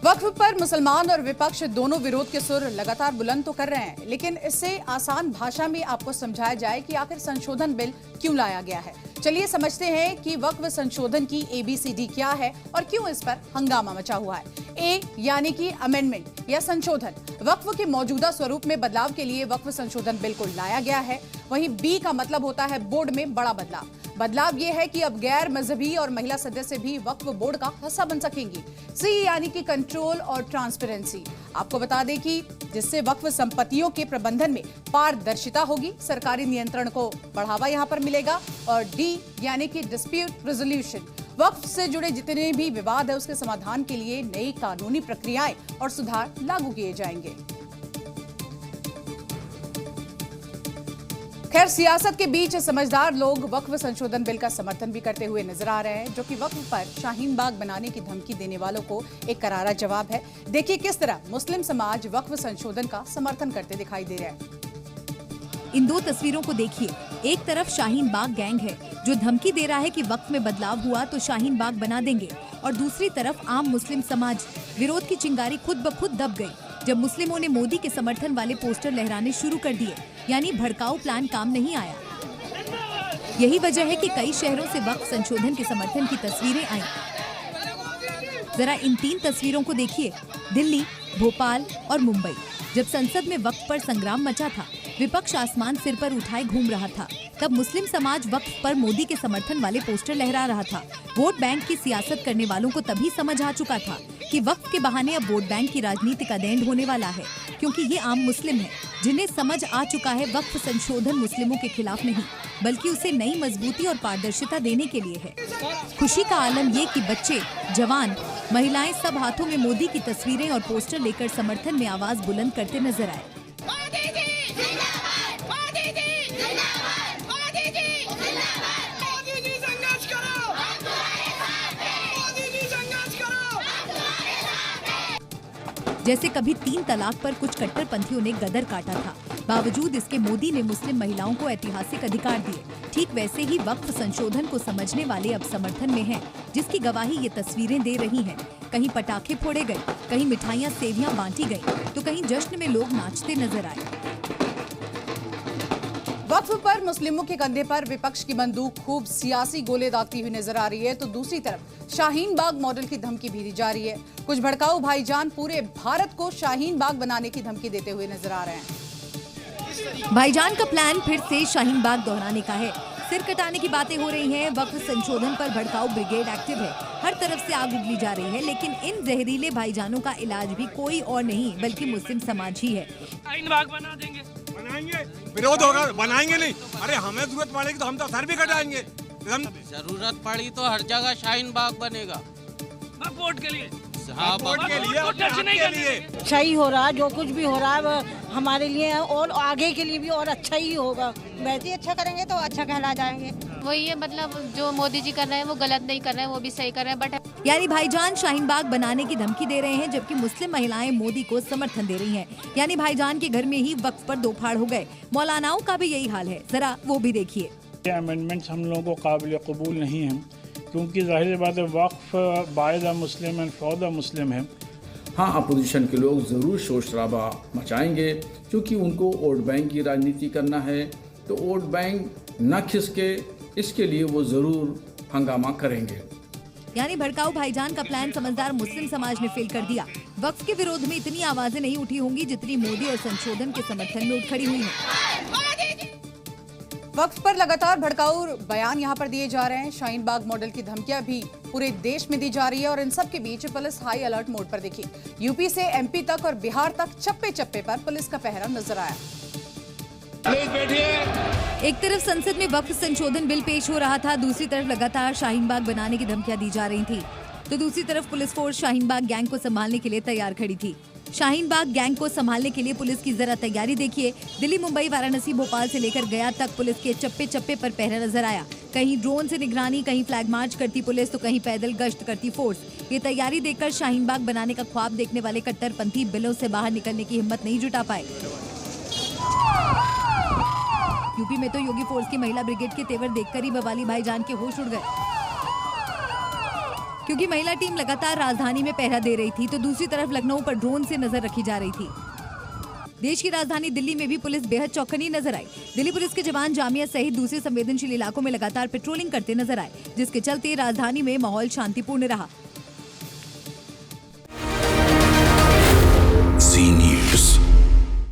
वक्फ पर मुसलमान और विपक्ष दोनों विरोध के सुर लगातार बुलंद तो कर रहे हैं, लेकिन इससे आसान भाषा में आपको समझाया जाए कि आखिर संशोधन बिल क्यों लाया गया है। चलिए समझते हैं कि वक्फ संशोधन की ABCD क्या है और क्यों इस पर हंगामा मचा हुआ है। ए यानी कि अमेंडमेंट या संशोधन, वक्फ के मौजूदा स्वरूप में बदलाव के लिए वक्फ संशोधन बिल को लाया गया है। वहीं बी का मतलब होता है बोर्ड में बड़ा बदलाव। बदलाव यह है कि अब गैर मजहबी और महिला सदस्य भी वक्फ बोर्ड का हिस्सा बन सकेंगी। सी यानी कि कंट्रोल और ट्रांसपेरेंसी, आपको बता दें कि जिससे वक्फ संपत्तियों के प्रबंधन में पारदर्शिता होगी, सरकारी नियंत्रण को बढ़ावा यहां पर मिलेगा। और डी यानी कि डिस्प्यूट रेजोल्यूशन, वक्फ से जुड़े जितने भी विवाद है उसके समाधान के लिए नई कानूनी प्रक्रियाएं और सुधार लागू किए जाएंगे। खैर, सियासत के बीच समझदार लोग वक्फ संशोधन बिल का समर्थन भी करते हुए नजर आ रहे हैं, जो कि वक्फ पर शाहीन बाग बनाने की धमकी देने वालों को एक करारा जवाब है। देखिए किस तरह मुस्लिम समाज वक्फ संशोधन का समर्थन करते दिखाई दे रहे हैं। इन दो तस्वीरों को देखिए। एक तरफ शाहीन बाग गैंग है जो धमकी दे रहा है कि वक्फ में बदलाव हुआ तो शाहीन बाग बना देंगे, और दूसरी तरफ आम मुस्लिम समाज। विरोध की चिंगारी खुद ब खुद दब गई जब मुस्लिमों ने मोदी के समर्थन वाले पोस्टर लहराने शुरू कर दिए, यानी भड़काऊ प्लान काम नहीं आया। यही वजह है कि कई शहरों से वक्फ संशोधन के समर्थन की तस्वीरें आई। जरा इन 3 तस्वीरों को देखिए। दिल्ली, भोपाल और मुंबई। जब संसद में वक्फ पर संग्राम मचा था, विपक्ष आसमान सिर पर उठाए घूम रहा था, तब मुस्लिम समाज वक्फ पर मोदी के समर्थन वाले पोस्टर लहरा रहा था। वोट बैंक की सियासत करने वालों को तभी समझ आ चुका था कि वक्फ के बहाने अब वोट बैंक की राजनीति का एंड होने वाला है, क्योंकि ये आम मुस्लिम है जिन्हें समझ आ चुका है वक्फ संशोधन मुस्लिमों के खिलाफ नहीं, बल्कि उसे नई मजबूती और पारदर्शिता देने के लिए है। खुशी का आलम ये कि बच्चे, जवान, महिलाएं सब हाथों में मोदी की तस्वीरें और पोस्टर लेकर समर्थन में आवाज बुलंद करते नजर आए। जैसे कभी 3 तलाक पर कुछ कट्टरपंथियों ने गदर काटा था, बावजूद इसके मोदी ने मुस्लिम महिलाओं को ऐतिहासिक अधिकार दिए। ठीक वैसे ही वक्फ संशोधन को समझने वाले अब समर्थन में हैं, जिसकी गवाही ये तस्वीरें दे रही हैं। कहीं पटाखे फोड़े गए, कहीं मिठाइयाँ सेवियाँ बांटी गई, तो कहीं जश्न में लोग नाचते नजर आए। वक्फ पर मुस्लिमों के कंधे पर विपक्ष की बंदूक खूब सियासी गोले दागती हुई नजर आ रही है, तो दूसरी तरफ शाहीन बाग मॉडल की धमकी भी दी जा रही है। कुछ भड़काऊ भाईजान पूरे भारत को शाहीन बाग बनाने की धमकी देते हुए नजर आ रहे हैं। भाईजान का प्लान फिर से शाहीन बाग दोहराने का है। सिर कटाने की बातें हो रही हैं। वक्फ संशोधन पर भड़काऊ ब्रिगेड एक्टिव है, हर तरफ से आग उगली जा रही है, लेकिन इन जहरीले भाईजानों का इलाज भी कोई और नहीं बल्कि मुस्लिम समाज ही है। शाहीन बाग बना देंगे, बनाएंगे, विरोध होगा, बनाएंगे नहीं। अरे हमें जरूरत पड़ेगी तो हम तो सर भी कटाएंगे। जरूरत पड़ी तो हर जगह शाहीन बाग बनेगा। वोट के लिए, हाँ, वोट के लिए सही हो रहा है। जो कुछ भी हो रहा है हमारे लिए और आगे के लिए भी और अच्छा ही होगा। वैसे ही अच्छा करेंगे तो अच्छा कहला जाएंगे। वही है, मतलब जो मोदी जी कर रहे हैं वो गलत नहीं कर रहे हैं, वो भी सही कर रहे हैं। बट यानी भाईजान शाहीन बाग बनाने की धमकी दे रहे हैं, जबकि मुस्लिम महिलाएं मोदी को समर्थन दे रही हैं। यानी भाईजान के घर में ही वक्फ पर 2 फाड़ हो गए। मौलानाओं का भी यही हाल है, जरा वो भी देखिए। अमेंडमेंट्स हम लोगों को काबिल कबूल नहीं है, क्योंकि जाहिर बात है वक्फ by the Muslim and for the Muslim है। हाँ, अपोजिशन के लोग ज़रूर शोर शराबा मचाएंगे, क्योंकि उनको वोट बैंक की राजनीति करना है, तो वोट बैंक न खिसके इसके लिए वो ज़रूर हंगामा करेंगे। यानी भड़काऊ भाईजान का प्लान समझदार मुस्लिम समाज ने फेल कर दिया। वक्फ के विरोध में इतनी आवाजें नहीं उठी होंगी जितनी मोदी और संशोधन के समर्थन में उठ खड़ी हुई है। वक्फ पर लगातार भड़काऊ बयान यहां पर दिए जा रहे हैं। शाहीन बाग मॉडल की धमकियां भी पूरे देश में दी जा रही है, और इन सब के बीच पुलिस हाई अलर्ट मोड पर देखी। यूपी से MP तक और बिहार तक चप्पे चप्पे पर पुलिस का पहरा नजर आया। एक तरफ संसद में वक्फ संशोधन बिल पेश हो रहा था, दूसरी तरफ लगातार शाहीन बाग बनाने की धमकियां दी जा रही थी, तो दूसरी तरफ police force Shaheen Bagh gang को संभालने के लिए तैयार खड़ी थी। शाहीन बाग गैंग को संभालने के लिए पुलिस की जरा तैयारी देखिए। दिल्ली, मुंबई, वाराणसी, भोपाल से लेकर गया तक पुलिस के चप्पे चप्पे पर पहरा नजर आया। कहीं ड्रोन से निगरानी, कहीं फ्लैग मार्च करती पुलिस, तो कहीं पैदल गश्त करती फोर्स। ये तैयारी देखकर शाहीन बाग बनाने का ख्वाब देखने वाले कट्टरपंथी बिलों से बाहर निकलने की हिम्मत नहीं जुटा पाए। यूपी में तो योगी फोर्स की महिला ब्रिगेड के तेवर देखकर ही बवाली भाईजान के होश उड़ गए। क्योंकि महिला टीम लगातार राजधानी में पहरा दे रही थी, तो दूसरी तरफ लखनऊ पर ड्रोन से नजर रखी जा रही थी। देश की राजधानी दिल्ली में भी पुलिस बेहद चौकन्नी नजर आई। दिल्ली पुलिस के जवान जामिया सहित दूसरे संवेदनशील इलाकों में लगातार पेट्रोलिंग करते नजर आए, जिसके चलते राजधानी में माहौल शांतिपूर्ण रहा।